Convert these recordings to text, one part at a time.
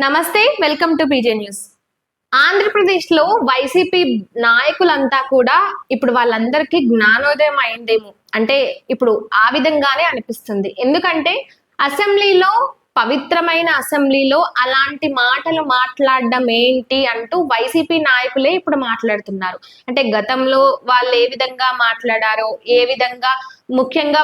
నమస్తే, welcome to PJ news. ఆంధ్రప్రదేశ్లో YCP నాయకులంతా కూడా ఇప్పుడు వాళ్ళందరికీ జ్ఞానోదయం అయిందేమో. అంటే ఇప్పుడు ఆ విధంగానే అనిపిస్తుంది. ఎందుకంటే అసెంబ్లీలో పవిత్రమైన అసెంబ్లీలో అలాంటి మాటలు మాట్లాడడం ఏంటి అంటూ వైసీపీ నాయకులే ఇప్పుడు మాట్లాడుతున్నారు. అంటే గతంలో వాళ్ళు ఏ విధంగా మాట్లాడారో, ఏ విధంగా ముఖ్యంగా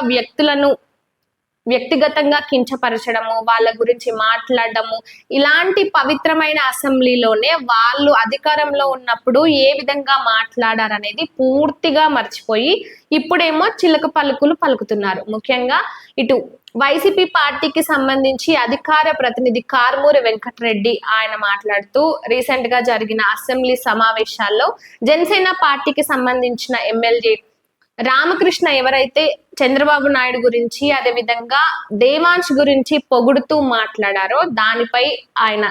వ్యక్తిగతంగా కించపరచడము, వాళ్ళ గురించి మాట్లాడడము, ఇలాంటి పవిత్రమైన అసెంబ్లీలోనే వాళ్ళు అధికారంలో ఉన్నప్పుడు ఏ విధంగా మాట్లాడారనేది పూర్తిగా మర్చిపోయి ఇప్పుడేమో చిలక పలుకులు పలుకుతున్నారు. ముఖ్యంగా ఇటు వైసీపీ పార్టీకి సంబంధించి అధికార ప్రతినిధి కారుమూరి వెంకటరెడ్డి ఆయన మాట్లాడుతూ రీసెంట్ గా జరిగిన అసెంబ్లీ సమావేశాల్లో జనసేన పార్టీకి సంబంధించిన ఎమ్మెల్యే రామకృష్ణ ఎవరైతే చంద్రబాబు నాయుడు గురించి అదే విధంగా దేవాంశ్ గురించి పొగుడుతూ మాట్లాడారో దానిపై ఆయన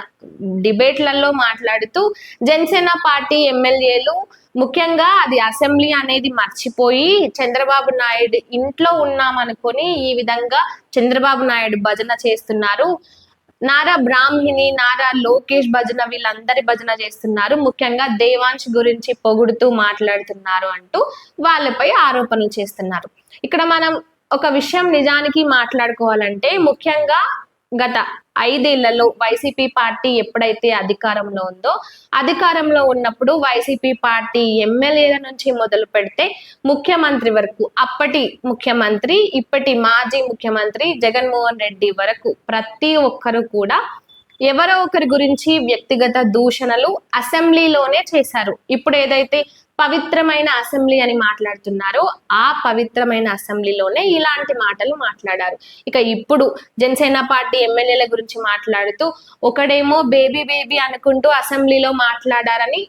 డిబేట్లలో మాట్లాడుతూ జనసేన పార్టీ ఎమ్మెల్యేలు ముఖ్యంగా అది అసెంబ్లీ అనేది మర్చిపోయి చంద్రబాబు నాయుడు ఇంట్లో ఉన్నామనుకొని ఈ విధంగా చంద్రబాబు నాయుడు భజన చేస్తున్నారు. నారా బ్రాహ్మిణి, నారా లోకేష్ భజన, వీళ్ళందరి భజన చేస్తున్నారు. ముఖ్యంగా దేవాంశ్ గురించి పొగుడుతూ మాట్లాడుతున్నారు అంటూ వాళ్ళపై ఆరోపణలు చేస్తున్నారు. ఇక్కడ మనం ఒక విషయం నిజానికి మాట్లాడుకోవాలంటే ముఖ్యంగా గత 5 ఏళ్లలో వైసీపీ పార్టీ ఎప్పుడైతే అధికారంలో ఉందో, అధికారంలో ఉన్నప్పుడు వైసీపీ పార్టీ ఎమ్మెల్యేల నుంచి మొదలు పెడితే ముఖ్యమంత్రి వరకు, అప్పటి ముఖ్యమంత్రి ఇప్పటి మాజీ ముఖ్యమంత్రి జగన్మోహన్ రెడ్డి వరకు ప్రతి ఒక్కరు కూడా ఎవరో ఒకరి గురించి వ్యక్తిగత దూషణలు అసెంబ్లీలోనే చేశారు. ఇప్పుడు ఏదైతే పవిత్రమైన అసెంబ్లీ అని మాట్లాడుతున్నారో ఆ పవిత్రమైన అసెంబ్లీలోనే ఇలాంటి మాటలు మాట్లాడారు. ఇక ఇప్పుడు జనసేన పార్టీ ఎమ్మెల్యేల గురించి మాట్లాడుతూ ఒకడేమో బేబీ బేబీ అనుకుంటూ అసెంబ్లీలో మాట్లాడారని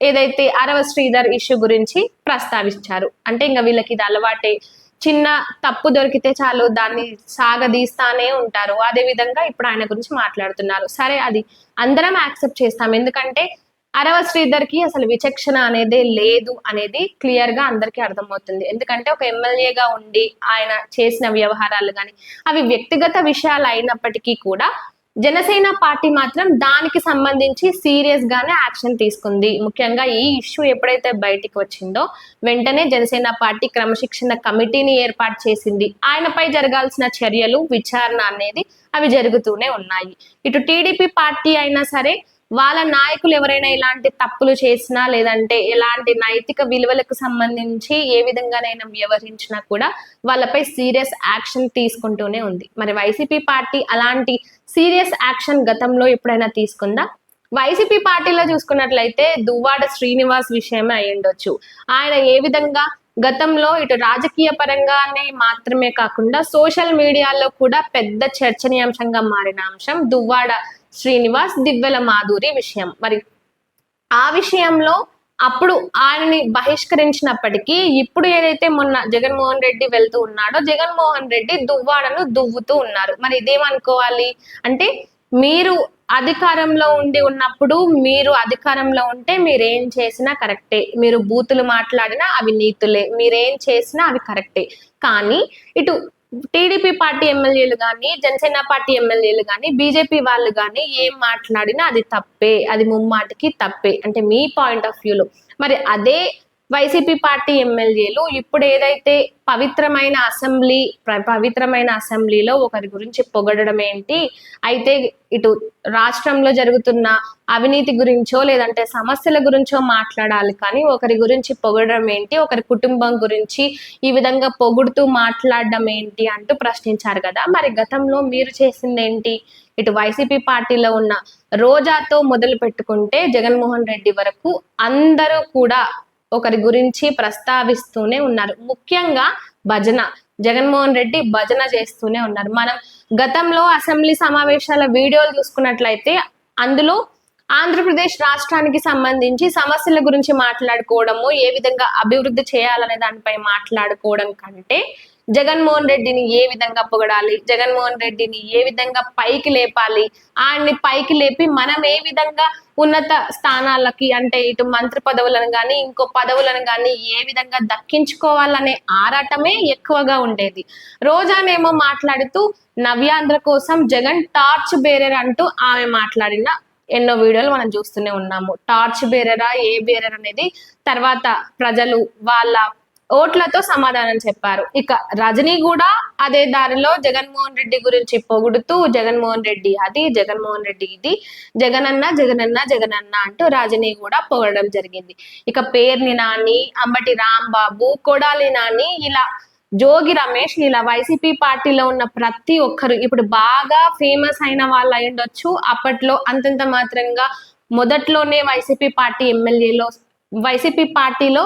ఏదైతే అరవ శ్రీధర్ ఇష్యూ గురించి ప్రస్తావించారు. అంటే ఇంకా వీళ్ళకి ఇది అలవాటే, చిన్న తప్పు దొరికితే చాలు దాన్ని సాగదీస్తానే ఉంటారు. అదే విధంగా ఇప్పుడు ఆయన గురించి మాట్లాడుతున్నారు. సరే, అది అందరం యాక్సెప్ట్ చేస్తాం. ఎందుకంటే అరవ శ్రీధర్ కి అసలు విచక్షణ అనేదే లేదు అనేది క్లియర్ గా అందరికీ అర్థమవుతుంది. ఎందుకంటే ఒక ఎమ్మెల్యేగా ఉండి ఆయన చేసిన వ్యవహారాలు కానీ అవి వ్యక్తిగత విషయాలు అయినప్పటికీ కూడా జనసేన పార్టీ మాత్రం దానికి సంబంధించి సీరియస్ గానే యాక్షన్ తీసుకుంది. ముఖ్యంగా ఈ ఇష్యూ ఎప్పుడైతే బయటికి వచ్చిందో వెంటనే జనసేన పార్టీ క్రమశిక్షణ కమిటీని ఏర్పాటు చేసింది. ఆయనపై జరగాల్సిన చర్యలు, విచారణ అనేది అవి జరుగుతూనే ఉన్నాయి. ఇటు టీడీపీ పార్టీ అయినా సరే వాళ్ళ నాయకులు ఎవరైనా ఇలాంటి తప్పులు చేసినా లేదంటే ఎలాంటి నైతిక విలువలకు సంబంధించి ఏ విధంగానైనా వ్యవహరించినా కూడా వాళ్ళపై సీరియస్ యాక్షన్ తీసుకుంటూనే ఉంది. మరి వైసీపీ పార్టీ అలాంటి సీరియస్ యాక్షన్ గతంలో ఎప్పుడైనా తీసుకుందా? వైసీపీ పార్టీలో చూసుకున్నట్లయితే దువ్వాడ శ్రీనివాస్ విషయమే అయ్యుండొచ్చు. ఆయన ఏ విధంగా గతంలో ఇటు రాజకీయ పరంగానే మాత్రమే కాకుండా సోషల్ మీడియాలో కూడా పెద్ద చర్చనీయాంశంగా మారిన అంశం దువ్వాడ శ్రీనివాస్, దివ్వెల మాధురి విషయం. మరి ఆ విషయంలో అప్పుడు ఆయనని బహిష్కరించినప్పటికీ ఇప్పుడు ఏదైతే మొన్న జగన్మోహన్ రెడ్డి వెళ్తూ ఉన్నాడో జగన్మోహన్ రెడ్డి దువ్వాడను దువ్వుతూ ఉన్నారు. మరి ఇదేమనుకోవాలి అంటే, మీరు అధికారంలో ఉన్నప్పుడు మీరు అధికారంలో ఉంటే మీరేం చేసినా కరెక్టే, మీరు బూతులు మాట్లాడినా అవి నీతులే, మీరేం చేసినా అవి కరెక్టే. కానీ ఇటు టీడీపీ పార్టీ ఎమ్మెల్యేలు కానీ జనసేన పార్టీ ఎమ్మెల్యేలు కానీ బీజేపీ వాళ్ళు కానీ ఏం మాట్లాడినా అది తప్పే, అది ముమ్మాటికి తప్పే అంటే మీ పాయింట్ ఆఫ్ వ్యూలో. మరి అదే వైసీపీ పార్టీ ఎమ్మెల్యేలు ఇప్పుడు ఏదైతే పవిత్రమైన అసెంబ్లీలో ఒకరి గురించి పొగడడం ఏంటి, అయితే ఇటు రాష్ట్రంలో జరుగుతున్న అవినీతి గురించో లేదంటే సమస్యల గురించో మాట్లాడాలి కానీ ఒకరి గురించి పొగడడం ఏంటి, ఒకరి కుటుంబం గురించి ఈ విధంగా పొగుడుతూ మాట్లాడడం ఏంటి అంటూ ప్రశ్నించారు కదా. మరి గతంలో మీరు చేసింది ఏంటి? ఇటు వైసీపీ పార్టీలో ఉన్న రోజాతో మొదలు పెట్టుకుంటే జగన్మోహన్ రెడ్డి వరకు అందరూ కూడా ఒకరి గురించి ప్రస్తావిస్తూనే ఉన్నారు. ముఖ్యంగా భజన, జగన్మోహన్ రెడ్డి భజన చేస్తూనే ఉన్నారు. మనం గతంలో అసెంబ్లీ సమావేశాల వీడియోలు చూసుకున్నట్లయితే అందులో ఆంధ్రప్రదేశ్ రాష్ట్రానికి సంబంధించి సమస్యల గురించి మాట్లాడుకోవడము, ఏ విధంగా అభివృద్ధి చేయాలనే దానిపై మాట్లాడుకోవడం కంటే జగన్మోహన్ రెడ్డిని ఏ విధంగా పొగడాలి, జగన్మోహన్ రెడ్డిని ఏ విధంగా పైకి లేపాలి, ఆయన్ని పైకి లేపి మనం ఏ విధంగా ఉన్నత స్థానాలకి అంటే ఇటు మంత్రి పదవులను కానీ ఇంకో పదవులను కానీ ఏ విధంగా దక్కించుకోవాలనే ఆరాటమే ఎక్కువగా ఉండేది. రోజానేమో మాట్లాడుతూ నవ్యాంధ్ర కోసం జగన్ టార్చ్ బేరర్ అంటూ ఆమె మాట్లాడిన ఎన్నో వీడియోలు మనం చూస్తూనే ఉన్నాము. టార్చ్ బేరరా ఏ బేరర్ అనేది తర్వాత ప్రజలు వాళ్ళ ఓట్లతో సమాధానం చెప్పారు. ఇక రజనీ కూడా అదే దారిలో జగన్మోహన్ రెడ్డి గురించి పొగుడుతూ జగన్మోహన్ రెడ్డి అది, జగన్మోహన్ రెడ్డి ఇది, జగనన్న జగనన్న జగనన్న అంటూ రజనీ కూడా పొగడడం జరిగింది. ఇక పేర్ని నాని, అంబటి రాంబాబు, కొడాలి నాని, ఇలా జోగి రమేష్, ఇలా వైసీపీ పార్టీలో ఉన్న ప్రతి ఒక్కరు ఇప్పుడు బాగా ఫేమస్ అయిన వాళ్ళు అయి ఉండొచ్చు. అప్పట్లో అంతంత మాత్రంగా మొదట్లోనే వైసీపీ పార్టీలో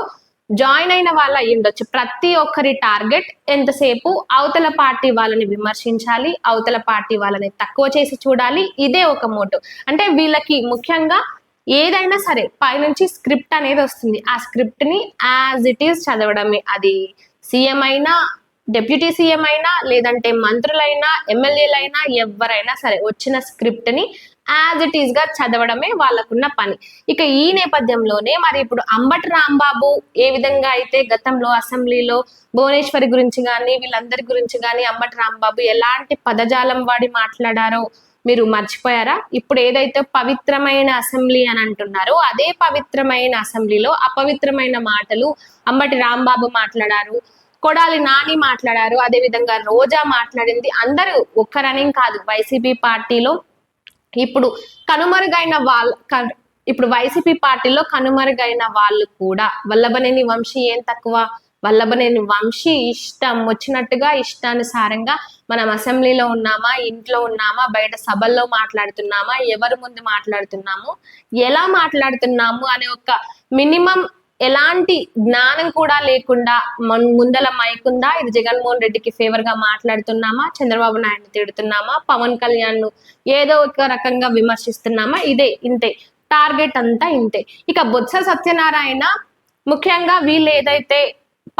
జాయిన్ అయిన వాళ్ళు అయి ఉండొచ్చు. ప్రతి ఒక్కరి టార్గెట్ ఎంతసేపు అవతల పార్టీ వాళ్ళని విమర్శించాలి, అవతల పార్టీ వాళ్ళని తక్కువ చేసి చూడాలి. ఇదే ఒక మోటో. అంటే వీళ్ళకి ముఖ్యంగా ఏదైనా సరే పైనుంచి స్క్రిప్ట్ అనేది వస్తుంది. ఆ స్క్రిప్ట్ ని యాజ్ ఇట్ ఈస్ చదవడమే. అది సీఎం అయినా, డిప్యూటీ సీఎం అయినా, లేదంటే మంత్రులైనా, ఎమ్మెల్యేలైనా, ఎవరైనా సరే వచ్చిన స్క్రిప్ట్ ని యాజ్ ఇట్ ఈస్ గా చదవడమే వాళ్ళకున్న పని. ఇక ఈ నేపథ్యంలోనే మరి ఇప్పుడు అంబటి రాంబాబు ఏ విధంగా అయితే గతంలో అసెంబ్లీలో భువనేశ్వరి గురించి కానీ వీళ్ళందరి గురించి కానీ అంబటి రాంబాబు ఎలాంటి పదజాలం వాడి మాట్లాడారో మీరు మర్చిపోయారా? ఇప్పుడు ఏదైతే పవిత్రమైన అసెంబ్లీ అని అంటున్నారో అదే పవిత్రమైన అసెంబ్లీలో అపవిత్రమైన మాటలు అంబటి రాంబాబు మాట్లాడారు, కొడాలి నాని మాట్లాడారు, అదే విధంగా రోజా మాట్లాడింది. అందరూ ఒక్కరని కాదు, వైసీపీ పార్టీలో ఇప్పుడు వైసీపీ పార్టీలో కనుమరుగైన వాళ్ళు కూడా వల్లభనేని వంశీ ఏం తక్కువ? వల్లభనేని వంశీ ఇష్టం వచ్చినట్టుగా ఇష్టానుసారంగా మనం అసెంబ్లీలో ఉన్నామా, ఇంట్లో ఉన్నామా, బయట సభల్లో మాట్లాడుతున్నామా, ఎవరి ముందు మాట్లాడుతున్నాము, ఎలా మాట్లాడుతున్నాము అనే ఒక మినిమం ఎలాంటి జ్ఞానం కూడా లేకుండా ముందల మైకుందా, ఇది జగన్మోహన్ రెడ్డికి ఫేవర్ గా మాట్లాడుతున్నామా, చంద్రబాబు నాయుడు తిడుతున్నామా, పవన్ కళ్యాణ్ ను ఏదో ఒక రకంగా విమర్శిస్తున్నామా, ఇంతే టార్గెట్ అంతా ఇంతే. ఇక బొత్స సత్యనారాయణ ముఖ్యంగా వీళ్ళు ఏదైతే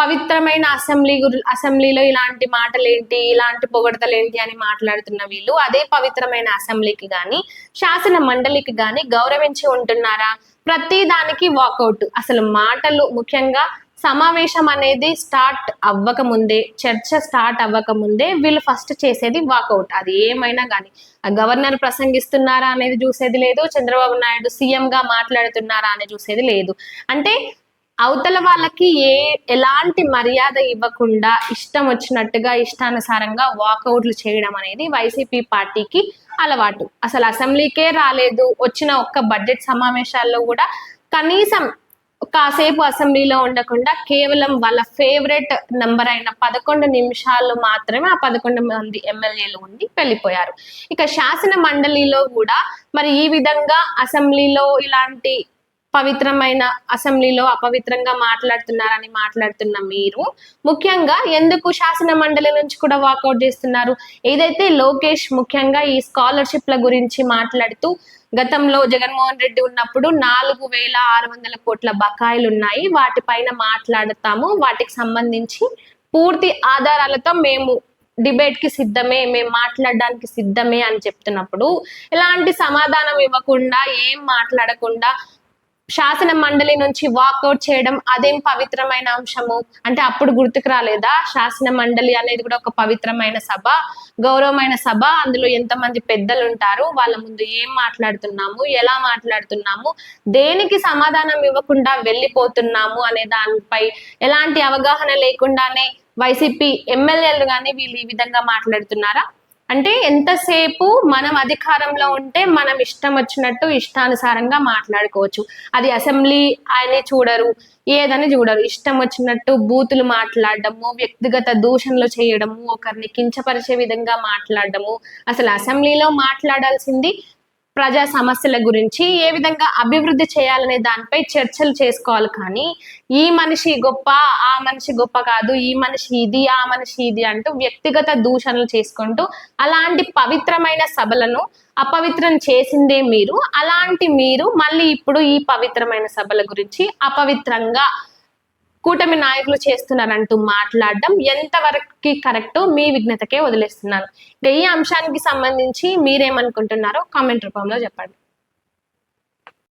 పవిత్రమైన అసెంబ్లీలో ఇలాంటి మాటలేంటి, ఇలాంటి పొగడతలేంటి అని మాట్లాడుతున్న వీళ్ళు అదే పవిత్రమైన అసెంబ్లీకి గాని శాసన మండలికి గాని గౌరవించి ఉంటున్నారా? ప్రతి దానికి వాకౌట్. అసలు మాటలు ముఖ్యంగా సమావేశం అనేది స్టార్ట్ అవ్వక ముందే, చర్చ స్టార్ట్ అవ్వక ముందే వీళ్ళు ఫస్ట్ చేసేది వాకౌట్. అది ఏమైనా కానీ గవర్నర్ ప్రసంగిస్తున్నారా అనేది చూసేది లేదు, చంద్రబాబు నాయుడు సీఎం గా మాట్లాడుతున్నారా అనేది చూసేది లేదు. అంటే అవతల వాళ్ళకి ఎలాంటి మర్యాద ఇవ్వకుండా ఇష్టం వచ్చినట్టుగా ఇష్టానుసారంగా వాకౌట్లు చేయడం అనేది వైసీపీ పార్టీకి అలవాటు. అసలు అసెంబ్లీకే రాలేదు, వచ్చిన ఒక్క బడ్జెట్ సమావేశాల్లో కూడా కనీసం కాసేపు అసెంబ్లీలో ఉండకుండా కేవలం వాళ్ళ ఫేవరెట్ నంబర్ అయిన 11 నిమిషాలు మాత్రమే ఆ 11 మంది ఎమ్మెల్యేలు ఉండి వెళ్ళిపోయారు. ఇక శాసన మండలిలో కూడా మరి ఈ విధంగా అసెంబ్లీలో ఇలాంటి పవిత్రమైన అసెంబ్లీలో అపవిత్రంగా మాట్లాడుతున్న మీరు ముఖ్యంగా ఎందుకు శాసన మండలి నుంచి కూడా వాకౌట్ చేస్తున్నారు? ఏదైతే లోకేష్ ముఖ్యంగా ఈ స్కాలర్షిప్ల గురించి మాట్లాడుతూ గతంలో జగన్మోహన్ రెడ్డి ఉన్నప్పుడు 4,600 కోట్ల బకాయిలు ఉన్నాయి, వాటిపైన మాట్లాడతాము, వాటికి సంబంధించి పూర్తి ఆధారాలతో మేము డిబేట్ కి సిద్ధమే, మేము మాట్లాడడానికి సిద్ధమే అని చెప్తున్నప్పుడు ఎలాంటి సమాధానం ఇవ్వకుండా ఏం మాట్లాడకుండా శాసన మండలి నుంచి వాకౌట్ చేయడం అదేం పవిత్రమైన అంశము? అంటే అప్పుడు గుర్తుకు రాలేదా? శాసన మండలి అనేది కూడా ఒక పవిత్రమైన సభ, గౌరవమైన సభ, అందులో ఎంతమంది పెద్దలు ఉంటారు, వాళ్ళ ముందు ఏం మాట్లాడుతున్నాము, ఎలా మాట్లాడుతున్నాము, దేనికి సమాధానం ఇవ్వకుండా వెళ్ళిపోతున్నాము అనే దానిపై ఎలాంటి అవగాహన లేకుండానే వైసీపీ ఎమ్మెల్యేలు కానీ వీళ్ళు ఈ విధంగా మాట్లాడుతున్నారా? అంటే ఎంతసేపు మనం అధికారంలో ఉంటే మనం ఇష్టం వచ్చినట్టు ఇష్టానుసారంగా మాట్లాడుకోవచ్చు. అది అసెంబ్లీ ఆయనే చూడరు, ఏదని చూడరు, ఇష్టం వచ్చినట్టు బూతులు మాట్లాడడము, వ్యక్తిగత దూషణలు చేయడము, ఒకరిని కించపరిచే విధంగా మాట్లాడడము. అసలు అసెంబ్లీలో మాట్లాడాల్సింది ప్రజా సమస్యల గురించి ఏ విధంగా అభివృద్ధి చేయాలనే దానిపై చర్చలు చేసుకోవాలి. కానీ ఈ మనిషి గొప్ప, ఆ మనిషి గొప్ప కాదు, ఈ మనిషి ఇది, ఆ మనిషి ఇది అంటూ వ్యక్తిగత దూషణలు చేసుకుంటూ అలాంటి పవిత్రమైన సభలను అపవిత్రం చేసిందే మీరు. అలాంటి మీరు మళ్ళీ ఇప్పుడు ఈ పవిత్రమైన సభల గురించి అపవిత్రంగా కూటమి నాయకులు చేస్తున్నారంటూ మాట్లాడడం ఎంతవరకు కరెక్ట్ మీ విజ్ఞతకే వదిలేస్తున్నాను. ఇంకా ఈ అంశానికి సంబంధించి మీరేమనుకుంటున్నారో కామెంట్ రూపంలో చెప్పండి.